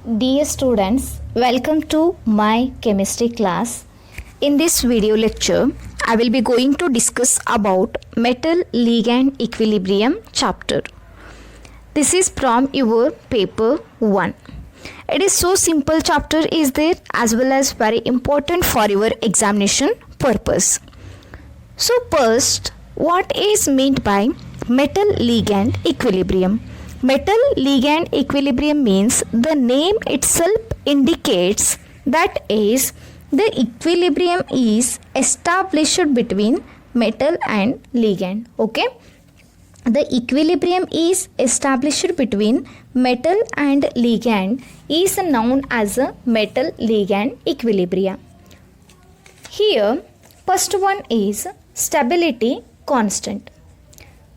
Dear students, welcome to my chemistry class. In this video lecture, I will be going to discuss about metal ligand equilibrium chapter. This is from your paper 1. It is so simple chapter is there as well as very important for your examination purpose. So first, what is meant by metal ligand equilibrium? Metal ligand equilibrium means the name itself indicates that is the equilibrium is established between metal and ligand. Okay, the equilibrium is established between metal and ligand is known as a metal ligand equilibrium. Here first one is stability constant.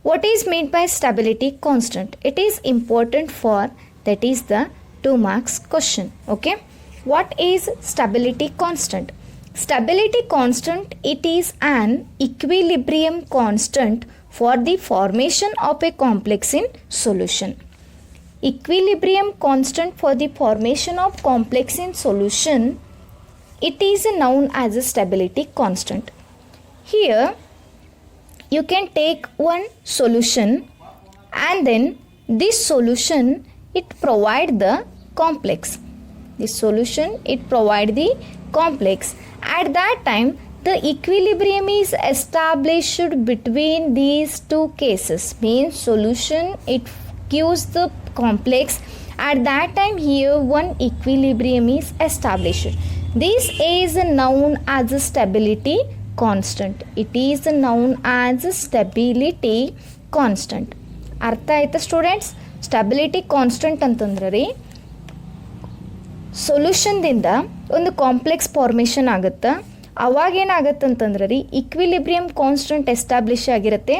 What is meant by stability constant? It is important for that is the 2 marks question. Okay, what is stability constant? Stability constant, it is an equilibrium constant for the formation of a complex in solution. Equilibrium constant for the formation of complex in solution, it is known as a stability constant. Here you can take one solution and then this solution it provide the complex. This solution it provide the complex. At that time the equilibrium is established between these two cases. Means solution it gives the complex. At that time here one equilibrium is established. This is known as a stability constant. It is known as stability constant. ಅರ್ಥ ಆಯ್ತಾ students? Stability constant ಅಂತಂದ್ರೆ ರೀ ಸೊಲ್ಯೂಷನ್ದಿಂದ ಒಂದು complex formation ಆಗುತ್ತೆ. ಅವಾಗ ಏನಾಗುತ್ತೆ ಅಂತಂದ್ರೆ ರೀ ಇಕ್ವಿಲಿಬ್ರಿಯಮ್ ಕಾನ್ಸ್ಟೆಂಟ್ ಎಸ್ಟಾಬ್ಲಿಷ್ ಆಗಿರುತ್ತೆ.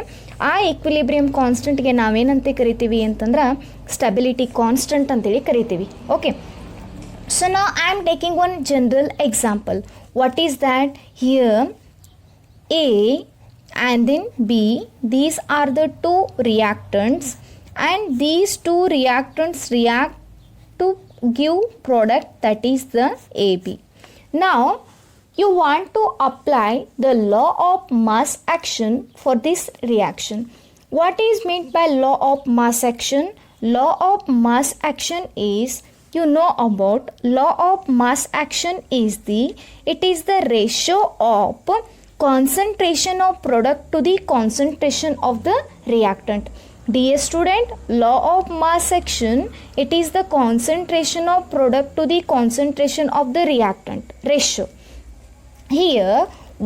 ಆ ಇಕ್ವಿಲಿಬ್ರಿಯಮ್ ಕಾನ್ಸ್ಟೆಂಟ್ಗೆ ನಾವೇನಂತ ಕರಿತೀವಿ ಅಂತಂದ್ರೆ ಸ್ಟೆಬಿಲಿಟಿ ಕಾನ್ಸ್ಟೆಂಟ್ ಅಂತೇಳಿ ಕರಿತೀವಿ. ಓಕೆ, ಸೊ ನಾವು I am taking one general example. What is that? Here A and then B, these are the two reactants and these two reactants react to give product that is the AB. Now you want to apply the law of mass action for this reaction. What is meant by law of mass action? Law of mass action is, you know about law of mass action is it is the ratio of concentration of product to the concentration of the reactant. Dear student, law of mass action, it is the concentration of product to the concentration of the reactant ratio. Here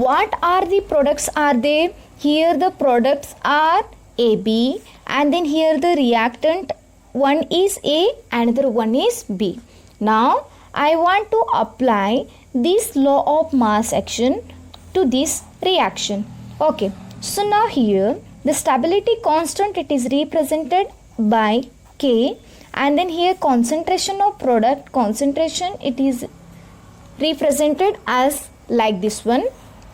what are the products are there? Here the products are AB and then here the reactant, one is A another one is B. Now I want to apply this law of mass action to this reaction. Okay, so now here the stability constant it is represented by K and then here concentration of product, concentration it is represented as like this one.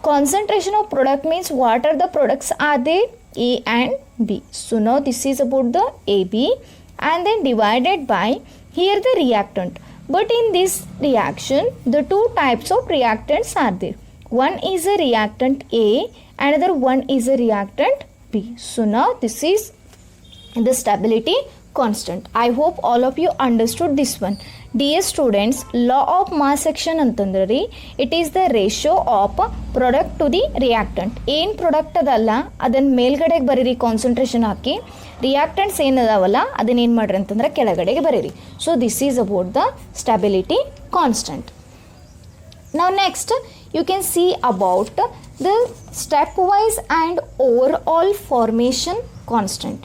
Concentration of product means what are the products are there? A and B. So now this is about the AB and then divided by here the reactant. But in this reaction the two types of reactants are there. One is a reactant A, another one is a reactant B. So now this is the stability constant. I hope all of you understood this one. Dear students, law of mass action ಅಂತಂದ್ರೆ it is the ratio of product to the reactant. ಏನು product ಅದಲ್ಲ ಅದನ್ನ ಮೇಲ್ಗಡೆಗೆ ಬರೀರಿ concentration ಹಾಕಿ, reactants ಏನದಾವಲ್ಲ ಅದನ್ನ ಏನು ಮಾಡ್ರಿ ಅಂತಂದ್ರೆ ಕೆಳಗಡೆಗೆ ಬರೀರಿ. So this is about the stability constant. Now next you can see about the stepwise and overall formation constant.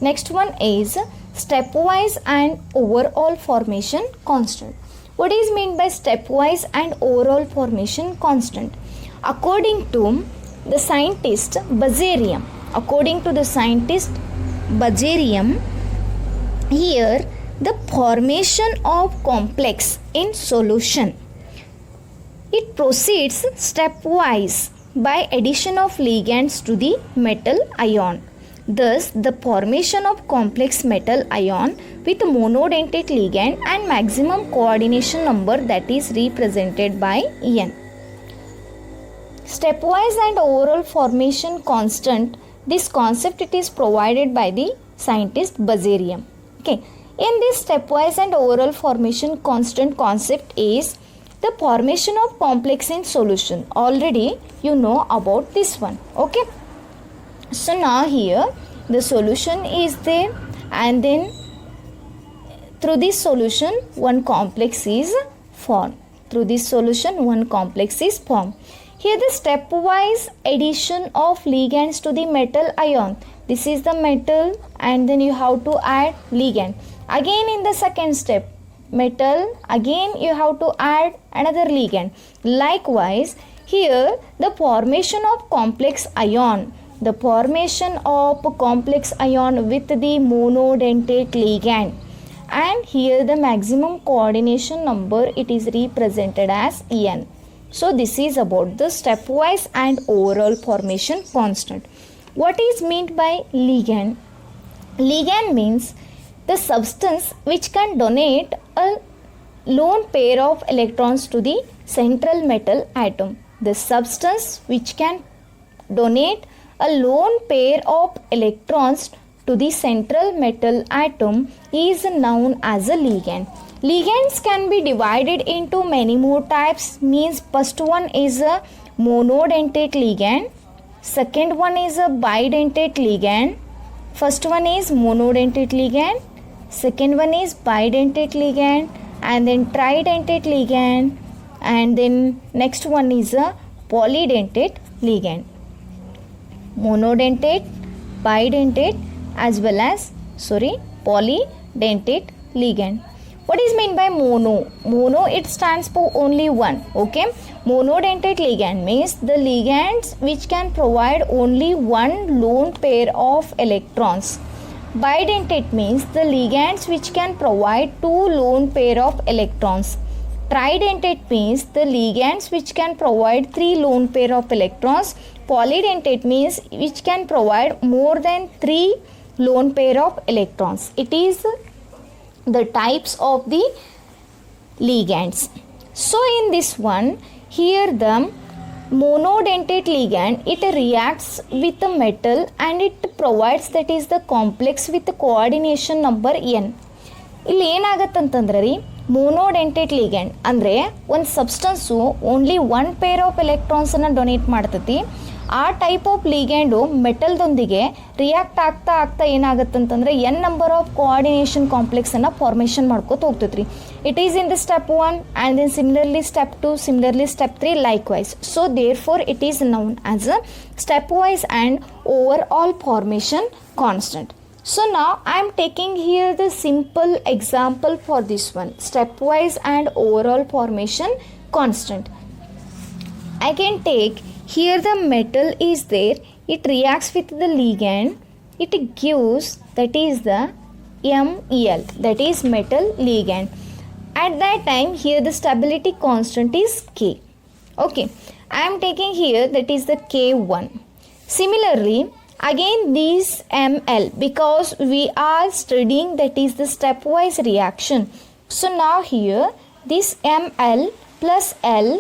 Next one is stepwise and overall formation constant. What is meant by stepwise and overall formation constant? According to the scientist Bazarium, here the formation of complex in solution, it proceeds stepwise by addition of ligands to the metal ion. Thus, the formation of complex metal ion with monodentate ligand and maximum coordination number that is represented by N. Stepwise and overall formation constant, this concept it is provided by the scientist Bazarium. Okay, in this stepwise and overall formation constant concept is the formation of complex in solution. Already you know about this one. Okay, so now here the solution is there, and then through this solution one complex is formed. Through this solution one complex is formed. Here the stepwise addition of ligands to the metal ion. This is the metal, and then you have to add ligand. Again in the second step, metal, again you have to add another ligand. Likewise, here the formation of complex ion. The formation of complex ion with the monodentate ligand. And here the maximum coordination number, it is represented as N. So this is about the stepwise and overall formation constant. What is meant by ligand? Ligand means the substance which can donate a lone pair of electrons to the central metal atom. The substance which can donate a lone pair of electrons to the central metal atom is known as a ligand. Ligands can be divided into many more types. Means first one is a monodentate ligand, second one is a bidentate ligand. First one is monodentate ligand, second one is bidentate ligand, and then tridentate ligand, and then next one is a polydentate ligand. Monodentate, bidentate as well as polydentate ligand. What is meant by mono? Mono, it stands for only one. Okay, monodentate ligand means the ligands which can provide only one lone pair of electrons. Bidentate means the ligands which can provide two lone pair of electrons. Tridentate means the ligands which can provide three lone pair of electrons. Polydentate means which can provide more than three lone pair of electrons. It is the types of the ligands. So in this one, here the monodentate ligand, it reacts with the metal and it provides, that is the complex with the coordination number N. ಇಲ್ಲಿ ಏನಾಗತ್ತಂತಂದ್ರೆ ರೀ, monodentate ligand ಅಂದರೆ ಒಂದು substance only one pair of ಎಲೆಕ್ಟ್ರಾನ್ಸನ್ನು donate ಮಾಡ್ತೈತಿ. ಆ type of ligand ಮೆಟಲ್ದೊಂದಿಗೆ react ಆಗ್ತಾ ಆಗ್ತಾ ಏನಾಗುತ್ತಂತಂದರೆ ಎನ್ ನಂಬರ್ ಆಫ್ ಕೋಆರ್ಡಿನೇಷನ್ ಕಾಂಪ್ಲೆಕ್ಸನ್ನು ಫಾರ್ಮೇಷನ್ ಮಾಡ್ಕೋತ ಹೋಗ್ತೈತೆ ರೀ. It is in the step 1 and then similarly step 2, similarly step 3 likewise. So therefore it is known as a step wise and overall formation constant. So now I am taking here the simple example for this one, stepwise and overall formation constant. I can take here the metal is there, it reacts with the ligand, it gives, that is the MEl, that is metal ligand. At that time here the stability constant is K. Okay, I am taking here, that is the K1. Similarly, again this Ml, because we are studying that is the stepwise reaction. So now here this Ml plus L,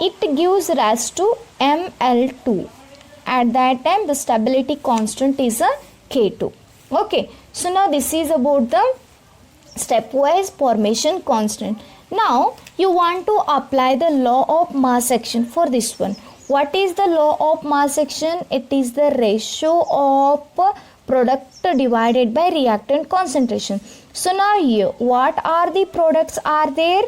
it gives rise to Ml2. At that time the stability constant is a K2. Okay, so now this is about the stepwise formation constant. Now you want to apply the law of mass action for this one. What is the law of mass action? It is the ratio of product divided by reactant concentration. So now here what are the products are there?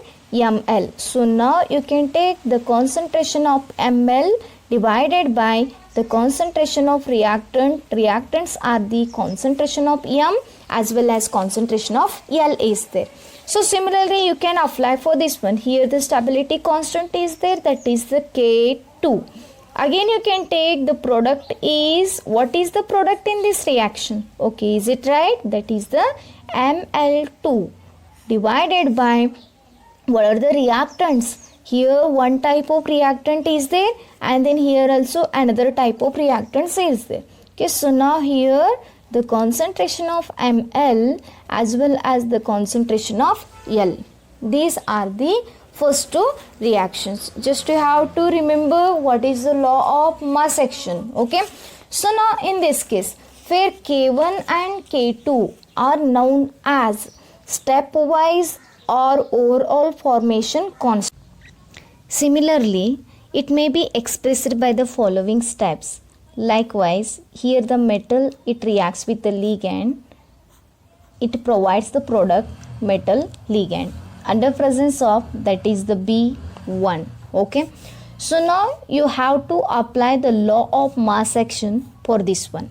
Ml. So now you can take the concentration of Ml divided by the concentration of reactant. Reactants are the concentration of M as well as concentration of L is there. So similarly you can apply for this one. Here the stability constant is there, that is the K2. Again you can take the product is, what is the product in this reaction? Okay, is it right? That is the Ml2 divided by what are the reactants? Here one type of reactant is there and then here also another type of reactants is there. Okay, so now here the concentration of Ml as well as the concentration of L. These are the first two reactions. Just you have to remember what is the law of mass action. Okay. So now in this case, where K1 and K2 are known as stepwise or overall formation constant. Similarly, it may be expressed by the following steps. Likewise, here the metal, it reacts with the ligand. It provides the product metal ligand under presence of, that is the B1. Okay. So now you have to apply the law of mass action for this one.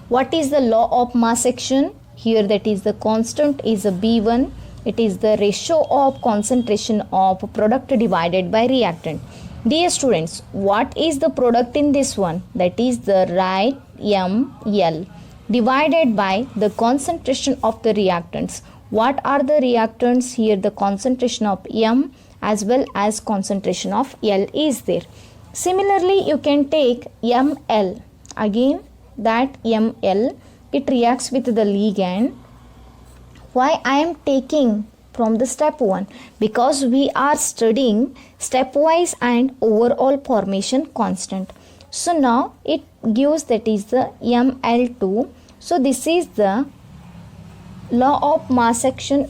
What is the law of mass action? Here that is the constant is a B1. It is the ratio of concentration of product divided by reactant. Dear students, what is the product in this one? That is the right ML divided by the concentration of the reactants. What are the reactants? Here the concentration of M as well as concentration of L is there. Similarly, you can take ML. Again, that ML, it reacts with the ligand. Why I am taking from the step 1? Because we are studying stepwise and overall formation constant. So now it gives, that is the ML2. So this is the law of mass action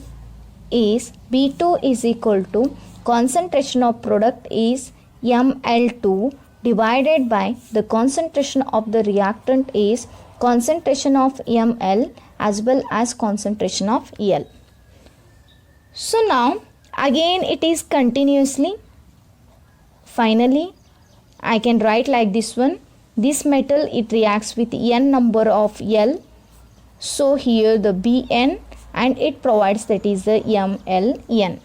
is B2 is equal to concentration of product is ML2 divided by the concentration of the reactant is concentration of ML as well as concentration of L. So now again it is continuously. Finally, I can write like this one. This metal, it reacts with N number of L. So here the Bn and it provides, that is the MLN.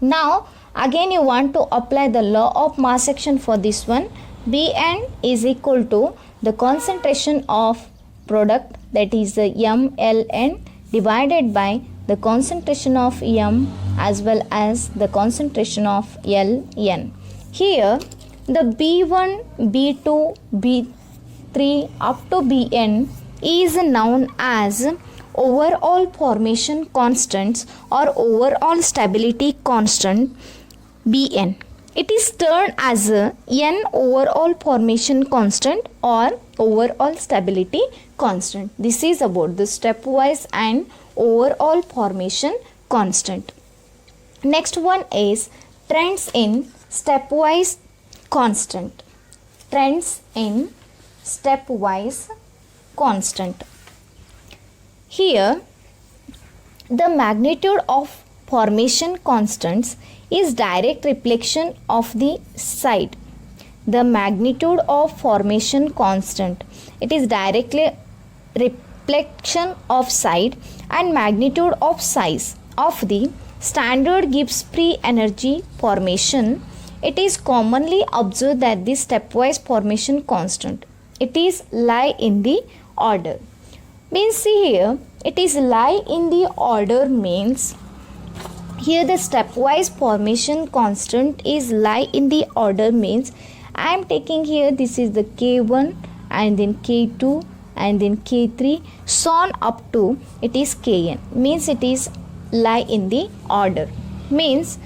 Now again you want to apply the law of mass action for this one. Bn is equal to the concentration of product, that is the MLN divided by the concentration of M as well as the concentration of Ln. Here the B1, B2, B3 up to Bn is known as overall formation constants or overall stability constant Bn. It is termed as a N overall formation constant or overall stability constant. This is about the stepwise and overall formation constant. Next one is trends in stepwise constant. Trends in stepwise constant. Here the magnitude of formation constants is direct reflection of the side. The magnitude of formation constant, it is directly reflection of side and magnitude of size of the standard Gibbs free energy formation. It is commonly observed that the stepwise formation constant, it is lie in the order. Means see here, it is lie in the order means here the stepwise formation constant is lie in the order means I am taking here, this is the K1 and then K2 and then K3 so on up to it is Kn, means it is lie in the order. Means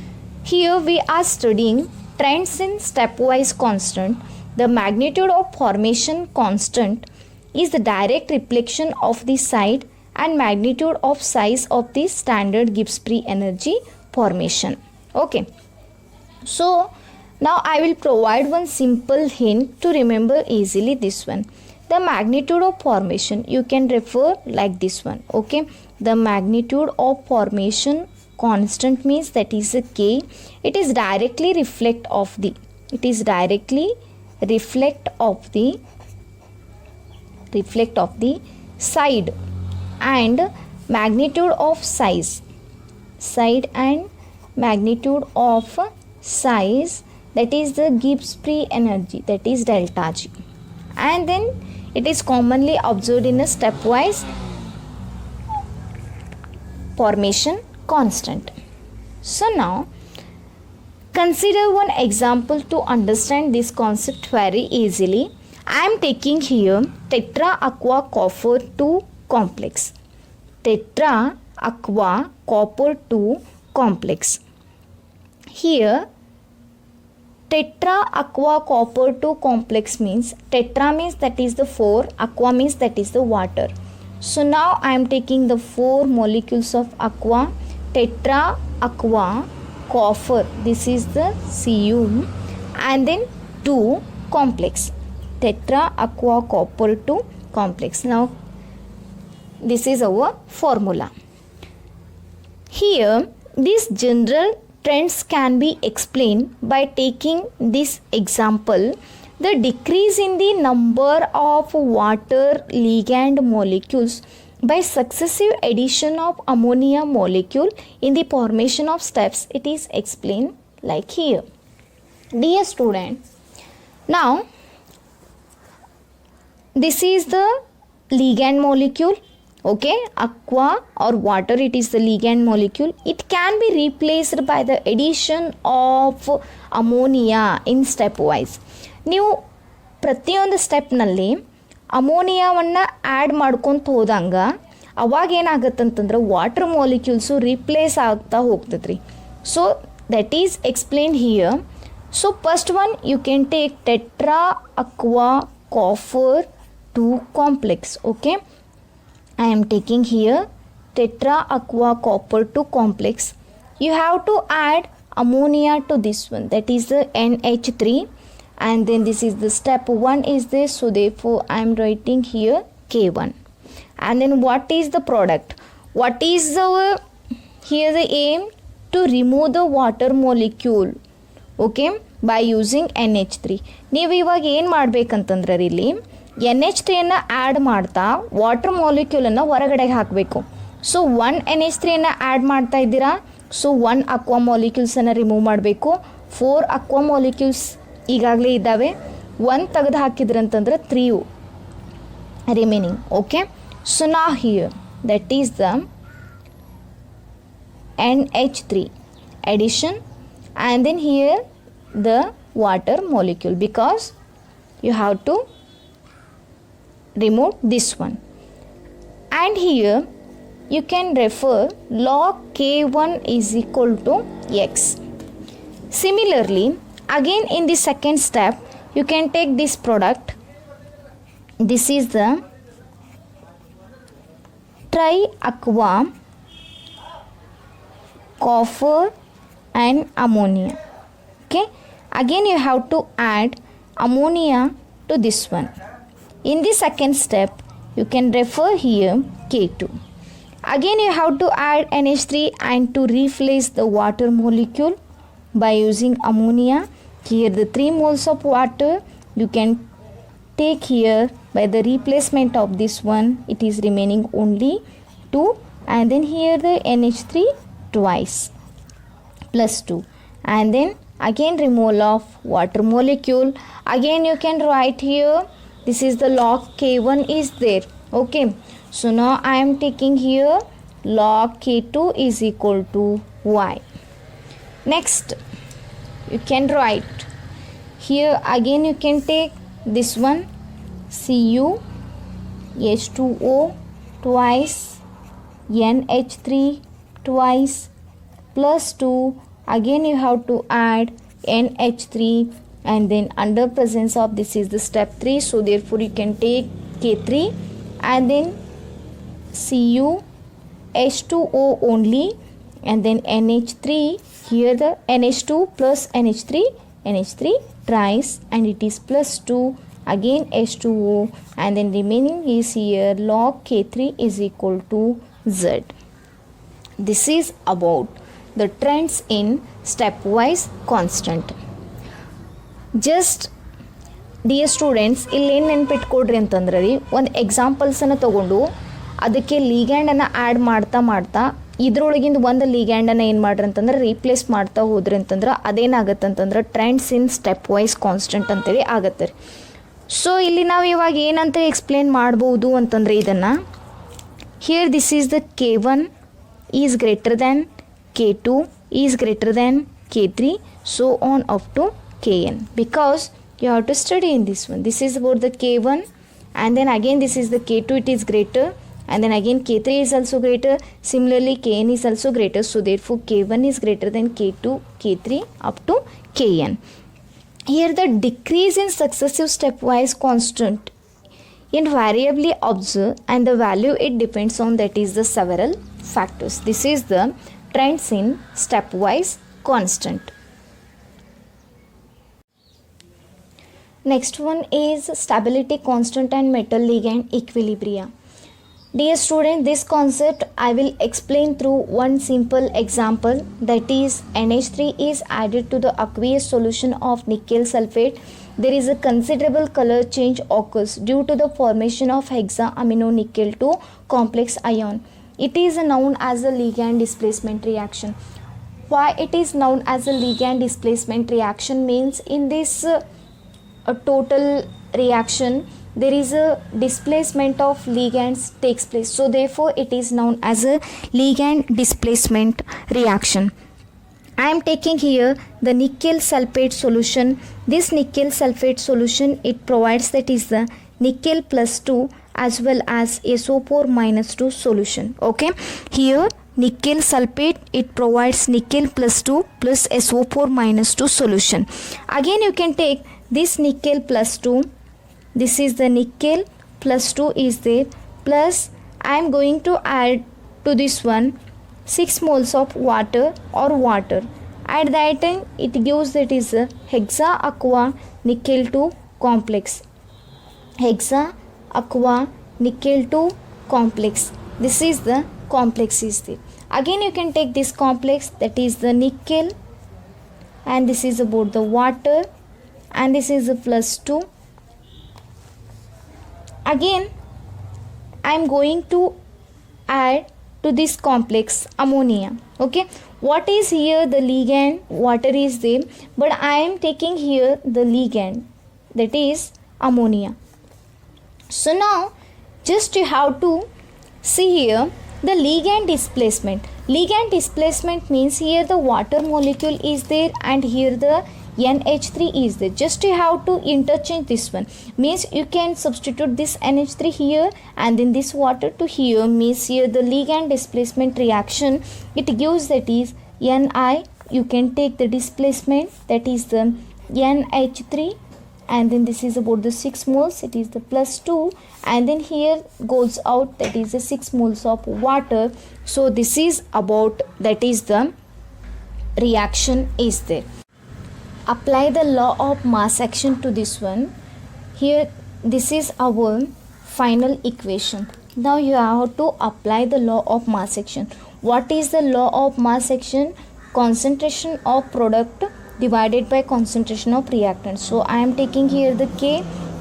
here we are studying trends in stepwise constant. The magnitude of formation constant is the direct reflection of the side and magnitude of size of the standard Gibbs free energy formation. Okay. So now I will provide one simple hint to remember easily this one. The magnitude of formation you can refer like this one. Okay. The magnitude of formation constant means that is a K. It is directly reflect of the. It is directly reflect of the side and magnitude of size. Side and magnitude of size, that is the Gibbs free energy, that is delta G. And then it is commonly observed in a stepwise formation constant. So now consider one example to understand this concept very easily. I am taking here tetra aqua copper 2 complex. Tetra aqua copper 2 complex. Here tetra aqua copper 2 complex means tetra means that is the 4, aqua means that is the water. So now I am taking the 4 molecules of aqua, tetra aqua copper, this is the Cu, and then 2 complex, tetra aqua copper 2 complex. Now this is our formula. Here these general trends can be explained by taking this example. The decrease in the number of water ligand molecules by successive addition of ammonia molecule in the formation of steps, it is explained like here. Dear student, now this is the ligand molecule, okay, aqua or water, it is the ligand molecule. It can be replaced by the addition of ammonia in stepwise. ನೀವು ಪ್ರತಿಯೊಂದು ಸ್ಟೆಪ್ನಲ್ಲಿ ಅಮೋನಿಯಾವನ್ನು add ಮಾಡ್ಕೊತ ಹೋದಂಗ ಅವಾಗ ಏನಾಗತ್ತಂತಂದ್ರೆ water molecules replace ಆಗ್ತಾ ಹೋಗ್ತದೆ ರೀ. So that is explain here. So first one you can take tetra aqua copper 2 complex. Okay, I am taking here tetra aqua copper 2 complex. You have to add ammonia to this one, that is the NH3, and then this is the step 1 is this, so therefore I am writing here K1. And then what is the product? What is our here the aim? To remove the water molecule, okay, by using NH3. ನೀವು ಇವಾಗ ಏನು ಮಾಡಬೇಕಂತಂದ್ರೆ ಇಲ್ಲಿ NH3ಯನ್ನು add ಮಾಡ್ತಾ water ಮಾಲಿಕ್ಯೂಲನ್ನು ಹೊರಗಡೆಗೆ ಹಾಕಬೇಕು. So 1 NH3ಯನ್ನು add ಮಾಡ್ತಾ ಇದ್ದೀರಾ, so 1 aqua ಮಾಲಿಕ್ಯೂಲ್ಸನ್ನು remove ಮಾಡಬೇಕು. 4 aqua molecules ಈಗಾಗಲೇ ಇದ್ದಾವೆ, 1 ತೆಗೆದು ಹಾಕಿದ್ರಂತಂದ್ರೆ 3 ರಿಮೈನಿಂಗ್. ಓಕೆ, ಸೊ ನಾ here that is the NH3 addition, and then here the water molecule, because you have to remove this one. And here you can refer log K1 is equal to X. Similarly, again in the second step you can take this product. This is the tri-aqua copper and ammonia. Okay, again you have to add ammonia to this one. In the second step you can refer here K2. Again you have to add NH3 and to replace the water molecule by using ammonia. Here the 3 moles of water you can take here by the replacement of this one, it is remaining only 2, and then here the NH3 twice plus 2, and then again removal of water molecule. Again you can write here, this is the log K1 is there. Okay, so now I am taking here log K2 is equal to Y. Next you can write here, again you can take this one Cu H2O twice, NH3 twice plus 2, again you have to add NH3, and then under presence of this is the step 3, so therefore you can take K3, and then Cu H2O only, and then NH3, here the NH2 plus NH3 twice, and it is plus 2, again H2O, and then remaining is here log K3 is equal to Z. This is about the trends in stepwise constant. Just dear students, ಇಲ್ಲೇನು ನೆನ್ಪಿಟ್ಕೊಡ್ರಿ ಅಂತಂದ್ರೆ ರೀ, ಒಂದು ಎಕ್ಸಾಂಪಲ್ಸನ್ನು ತೊಗೊಂಡು ಅದಕ್ಕೆ ಲೀಗ್ಯಾಂಡನ್ನು add ಮಾಡ್ತಾ ಇದ್ರೊಳಗಿಂದ ಒಂದು ಲೀಗ್ಯಾಂಡನ್ನು ಏನು ಮಾಡ್ರಿ ಅಂತಂದ್ರೆ ರೀಪ್ಲೇಸ್ ಮಾಡ್ತಾ ಹೋದ್ರಿ ಅಂತಂದ್ರೆ ಅದೇನಾಗತ್ತೆ ಅಂತಂದ್ರೆ trends in step wise constant ಅಂತೇಳಿ ಆಗತ್ತೆ ರೀ. ಸೊ ಇಲ್ಲಿ ನಾವು ಇವಾಗ ಏನಂತ ಎಕ್ಸ್ಪ್ಲೇನ್ ಮಾಡ್ಬೋದು ಅಂತಂದರೆ ಇದನ್ನು, here this is the K1 is greater than K2 is greater than K3, so on up to Kn, because You have to study in this one. This is about the K1, and then again this is the K2, it is greater, and then again K3 is also greater. Similarly Kn is also greater, so therefore K1 is greater than K2, K3 up to Kn. Here the decrease in successive stepwise constant invariably observed, and the value it depends on, that is the several factors. This is the trends in stepwise constant. Next one is stability constant and metal ligand equilibria. Dear student, this concept I will explain through one simple example, that is NH3 is added to the aqueous solution of nickel sulfate. There is a considerable color change occurs due to the formation of hexaamino-nickel 2 complex ion. It is known as a ligand displacement reaction. Why it is known as a ligand displacement reaction means in this a total reaction there is a displacement of ligands takes place, so therefore it is known as a ligand displacement reaction. I am taking here the nickel sulfate solution. This nickel sulfate solution, it provides, that is the nickel plus 2 as well as SO4 minus 2 solution. Okay, here nickel sulfate, it provides nickel plus 2 plus SO4 minus 2 solution. Again you can take this nickel plus 2, this is the nickel plus 2 is there, plus I am going to add to this one 6 moles of water or water. At that time it gives, that is a hexa aqua nickel 2 complex. Hexa aqua nickel 2 complex. This is the complex is there. Again you can take this complex, that is the nickel, and this is about the water, and this is the plus 2. Again I am going to add to this complex ammonia. Okay, what is here the ligand? Water is there, but I am taking here the ligand, that is ammonia. So now just you have to see here the ligand displacement. Ligand displacement means here the water molecule is there and here the NH3 is there. Just you have to interchange this one, means you can substitute this NH3 here and then this water to here, means here the ligand displacement reaction it gives, that is Ni. You can take the displacement, that is the NH3, and then this is about the 6 moles, it is the plus 2, and then here goes out, that is the 6 moles of water. So this is about, that is the reaction is there. Apply the law of mass action to this one. Here this is our final equation. Now you have to apply the law of mass action. What is the law of mass action? Concentration of product divided by concentration of reactant. So I am taking here the K.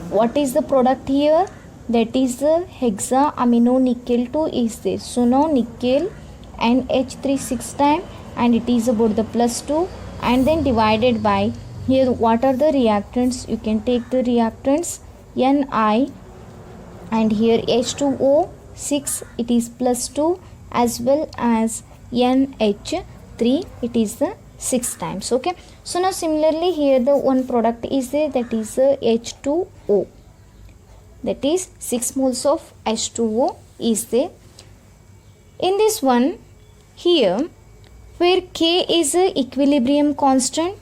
What is the product here? That is the hexaamino-nickel 2 is there. So now nickel NH3 6 times and it is about the plus 2, and then divided by here what are the reactants? You can take the reactants Ni, and here H2O 6, it is plus 2, as well as NH3, it is the 6 times. Okay, so now similarly here the one product is there, that is H2O, that is 6 moles of H2O is there. In this one here, where K is a equilibrium constant,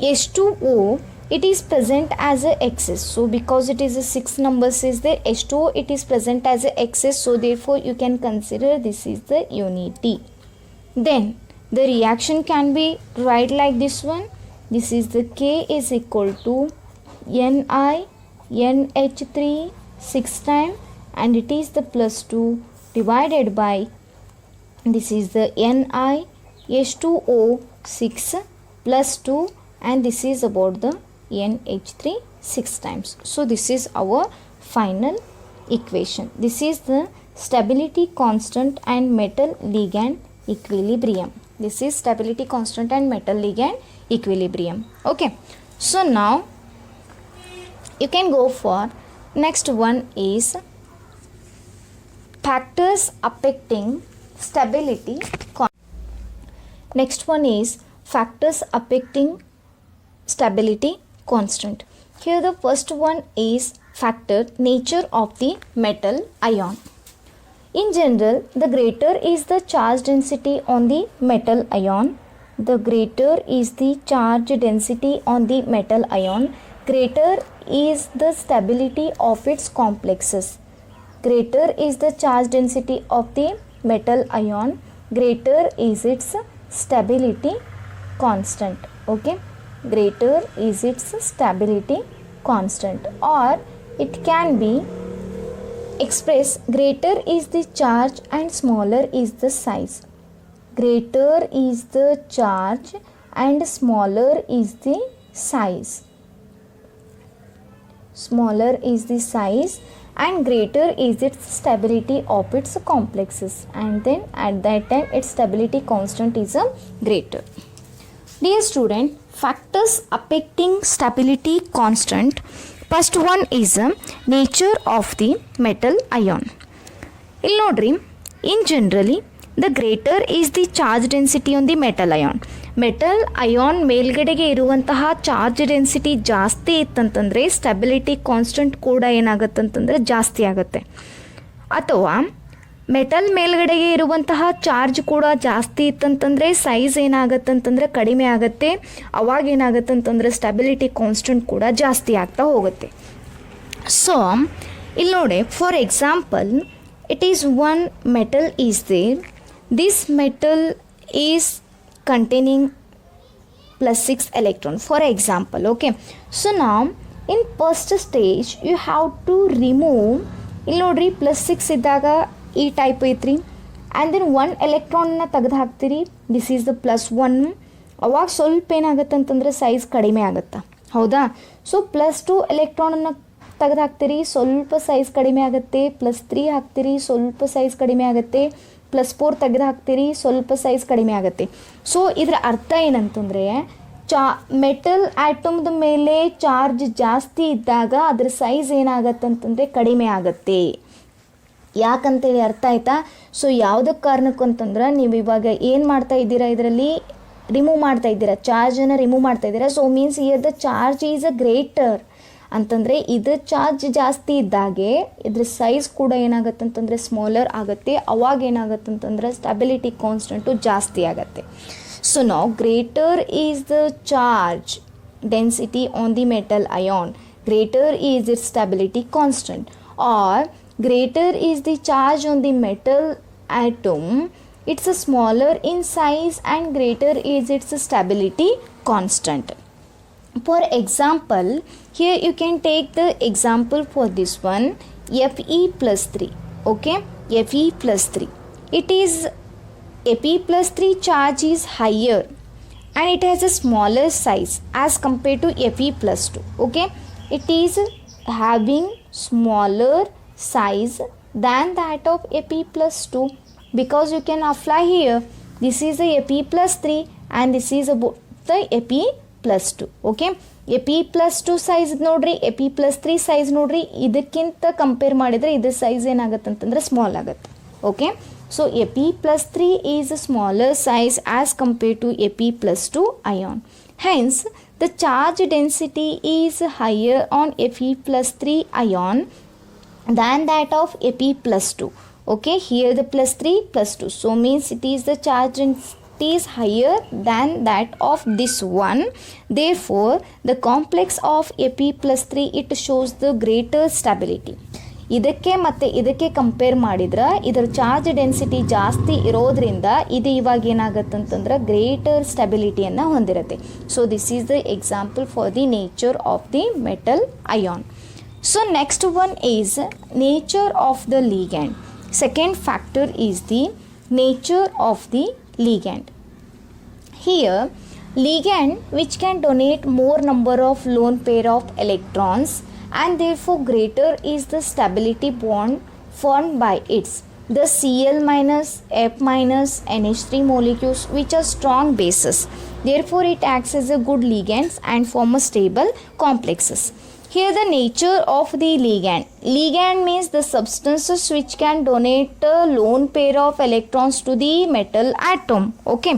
H2O it is present as a excess. So because it is a 6 numbers is there, H2O it is present as a excess, so therefore you can consider this is the unity. Then the reaction can be right like this one. This is the K is equal to Ni NH3 6 times and it is the plus 2 divided by this is the Ni H2O 6 plus 2, and this is about the NH3 6 times. So this is our final equation. This is the stability constant and metal ligand equilibrium. This is stability constant and metal ligand equilibrium. Okay, so now you can go for next one is factors affecting stability. Next one is factors affecting stability constant. Here the first one is factor nature of the metal ion. In general, the greater is the charge density on the metal ion, the greater is the charge density on the metal ion, greater is the stability of its complexes. Greater is the charge density of the metal ion, greater is its stability constant. Okay, greater is its stability constant, or it can be expressed greater is the charge and smaller is the size. Greater is the charge and smaller is the size. Smaller is the size and greater is its stability of its complexes, and then at that time its stability constant is a greater. Dear student, factors affecting stability constant. First one is nature of the metal ion. ಇಲ್ಲಿ ನೋಡ್ರಿ, in generally the greater is the charge density on the metal ion. Metal ion ಮೇಲ್ಗಡೆಗೆ ಇರುವಂತಹ charge density ಜಾಸ್ತಿ ಇತ್ತಂತಂದರೆ stability constant ಕೂಡ ಏನಾಗುತ್ತಂತಂದರೆ ಜಾಸ್ತಿ ಆಗುತ್ತೆ. ಅಥವಾ metal ಮೇಲ್ಗಡೆಗೆ ಇರುವಂತಹ ಚಾರ್ಜ್ ಕೂಡ ಜಾಸ್ತಿ ಇತ್ತಂತಂದರೆ ಸೈಜ್ ಏನಾಗುತ್ತಂತಂದರೆ ಕಡಿಮೆ ಆಗುತ್ತೆ. ಅವಾಗ ಏನಾಗುತ್ತಂತಂದರೆ ಸ್ಟೆಬಿಲಿಟಿ ಕಾನ್ಸ್ಟೆಂಟ್ ಕೂಡ ಜಾಸ್ತಿ ಆಗ್ತಾ ಹೋಗುತ್ತೆ. ಸೊ ಇಲ್ಲಿ ನೋಡಿ, for example, it is one metal is there. This metal is containing +6 electron, for example. Okay, so now in first stage you have to remove, ಇಲ್ಲಿ ನೋಡ್ರಿ +6 ಇದ್ದಾಗ ಈ ಟೈಪ್ ಐತ್ರಿ, ಆ್ಯಂಡ್ ದೆನ್ 1 ಎಲೆಕ್ಟ್ರಾನ್ನ ತೆಗೆದು ಹಾಕ್ತೀರಿ, ದಿಸ್ ಈಸ್ ದ +1. ಅವಾಗ ಸ್ವಲ್ಪ ಏನಾಗುತ್ತೆ ಅಂತಂದರೆ ಸೈಜ್ ಕಡಿಮೆ ಆಗುತ್ತೆ, ಹೌದಾ? ಸೊ +2 ಎಲೆಕ್ಟ್ರಾನನ್ನು ತೆಗೆದು ಹಾಕ್ತೀರಿ, ಸ್ವಲ್ಪ ಸೈಜ್ ಕಡಿಮೆ ಆಗುತ್ತೆ. +3 ಹಾಕ್ತೀರಿ, ಸ್ವಲ್ಪ ಸೈಜ್ ಕಡಿಮೆ ಆಗುತ್ತೆ. +4 ತೆಗೆದು ಹಾಕ್ತೀರಿ, ಸ್ವಲ್ಪ ಸೈಜ್ ಕಡಿಮೆ ಆಗುತ್ತೆ. ಸೊ ಇದರ ಅರ್ಥ ಏನಂತಂದರೆ, ಮೆಟಲ್ ಆಟಮ್ದ ಮೇಲೆ ಚಾರ್ಜ್ ಜಾಸ್ತಿ ಇದ್ದಾಗ ಅದರ ಸೈಜ್ ಏನಾಗತ್ತಂತಂದರೆ ಕಡಿಮೆ ಆಗುತ್ತೆ. ಯಾಕಂತೇಳಿ ಅರ್ಥ ಆಯ್ತಾ? ಸೊ ಯಾವುದಕ್ಕೆ ಕಾರಣಕ್ಕೆ ಅಂತಂದ್ರೆ, ನೀವು ಇವಾಗ ಏನು ಮಾಡ್ತಾ ಇದ್ದೀರಾ, ಇದರಲ್ಲಿ ರಿಮೂವ್ ಮಾಡ್ತಾ ಇದ್ದೀರಾ, ಚಾರ್ಜನ್ನು ರಿಮೂವ್ ಮಾಡ್ತಾ ಇದ್ದೀರಾ. So means here the charge is a greater ಅಂತಂದರೆ ಇದ್ರ ಚಾರ್ಜ್ ಜಾಸ್ತಿ ಇದ್ದಾಗೆ ಇದ್ರ ಸೈಜ್ ಕೂಡ ಏನಾಗುತ್ತಂತಂದರೆ ಸ್ಮಾಲರ್ ಆಗುತ್ತೆ. ಅವಾಗ ಏನಾಗುತ್ತಂತಂದರೆ ಸ್ಟೆಬಿಲಿಟಿ ಕಾನ್ಸ್ಟೆಂಟು ಜಾಸ್ತಿ ಆಗುತ್ತೆ. ಸೊ ನಾವು greater is the charge density on the metal ion, greater is its stability constant, or greater is the charge on the metal atom, it's a smaller in size and greater is its stability constant. For example, here you can take the example for this one, Fe+3. Okay, Fe+3. It is Fe+3 charge is higher and it has a smaller size as compared to Fe+2. Okay, it is having smaller size than that of Fe+2, because you can apply here, this is the Fe+3 and this is about the Fe+2. okay, Fe+2 size ನೋಡ್ರಿ, Fe+3 size ನೋಡ್ರಿ, ಇದಕ್ಕಿಂತ compare ಮಾಡಿದರೆ ಇದ್ರ size ಏನಾಗುತ್ತೆ ಅಂತಂದ್ರೆ small ಆಗುತ್ತೆ. Okay, so Fe+3 is a smaller size as compare to Fe+2 ion. Hence the charge density is higher on Fe+3 ion than that of Fe+2. okay, here the +3 +2, so means it is the charge density is higher than that of this one. Therefore the complex of Fe+3 it shows the greater stability. ಇದಕ್ಕೆ ಮತ್ತು ಇದಕ್ಕೆ compare ಮಾಡಿದ್ರೆ ಇದರ charge density ಜಾಸ್ತಿ ಇರೋದ್ರಿಂದ ಇದು ಇವಾಗ ಏನಾಗುತ್ತಂತಂದ್ರೆ greater ಸ್ಟೆಬಿಲಿಟಿಯನ್ನು ಹೊಂದಿರುತ್ತೆ. So this is the example for the nature of the metal ion. So next one is nature of the ligand. Second factor is the nature of the ligand. Here ligand which can donate more number of lone pair of electrons and therefore greater is the stability bond formed by its the Cl minus F minus NH3 molecules which are strong bases. Therefore it acts as a good ligands and form a stable complexes. Here the nature of the ligand. Ligand means the substances which can donate a lone pair of electrons to the metal atom. Okay.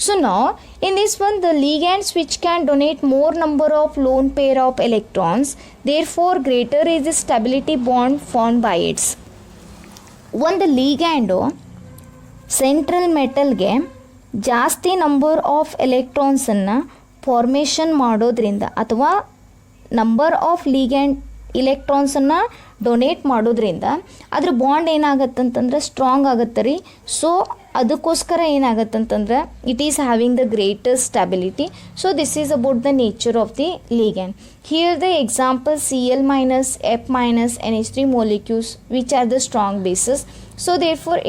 So now in this one the ligands which can donate more number of lone pair of electrons, therefore greater is the stability bond formed by its. ಒಂದು ಲಿಗ್ಯಾಂಡು central ಮೆಟಲ್ಗೆ ಜಾಸ್ತಿ number of ಎಲೆಕ್ಟ್ರಾನ್ಸನ್ನು formation ಮಾಡೋದ್ರಿಂದ ಅಥವಾ number of ligand ಇಲೆಕ್ಟ್ರಾನ್ಸನ್ನು donate ಮಾಡೋದ್ರಿಂದ ಅದ್ರ bond ಏನಾಗತ್ತಂತಂದ್ರೆ strong ಆಗುತ್ತೆ ರೀ. ಸೊ ಅದಕ್ಕೋಸ್ಕರ ಏನಾಗತ್ತಂತಂದ್ರೆ it is having the greatest stability. So this is about the nature of the ligand. Here the example Cl minus, F minus, NH3 molecules which are the strong bases. So therefore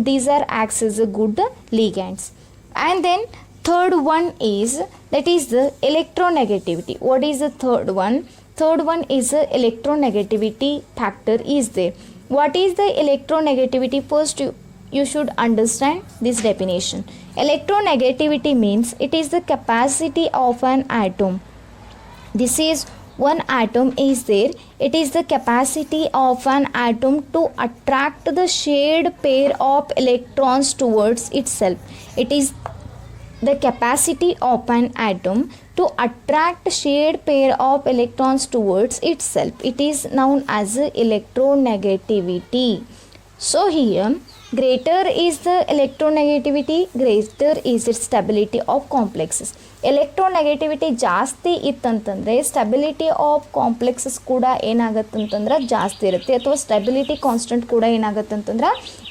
these are acts as a good ligands. And then third one is, that is the electronegativity. What is the third one? Third one is the electronegativity factor is there. What is the electronegativity? First you should understand this definition. Electronegativity means it is the capacity of an atom. This is one atom is there. It is the capacity of an atom to attract the shared pair of electrons towards itself. It is the capacity of an atom to attract shared pair of electrons towards itself. It is known as electronegativity. So here greater is the electronegativity, greater is its stability of complexes. Electronegativity ಜಾಸ್ತಿ ಇತ್ತಂತಂದರೆ stability of complexes ಕೂಡ ಏನಾಗತ್ತಂತಂದ್ರೆ ಜಾಸ್ತಿ ಇರುತ್ತೆ, ಅಥವಾ stability constant ಕೂಡ ಏನಾಗತ್ತಂತಂದ್ರೆ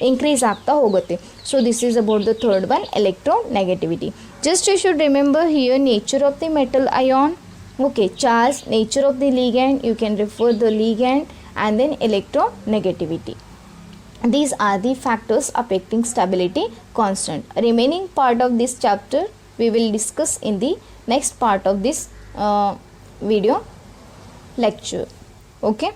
increase ಆಗ್ತಾ ಹೋಗುತ್ತೆ. So this is about the third one, electronegativity. Just you should remember here nature of the metal ion, okay, charge, nature of the ligand, you can refer the ligand, and then electronegativity. These are the factors affecting stability constant. Remaining part of this chapter we will discuss in the next part of this video lecture. Okay.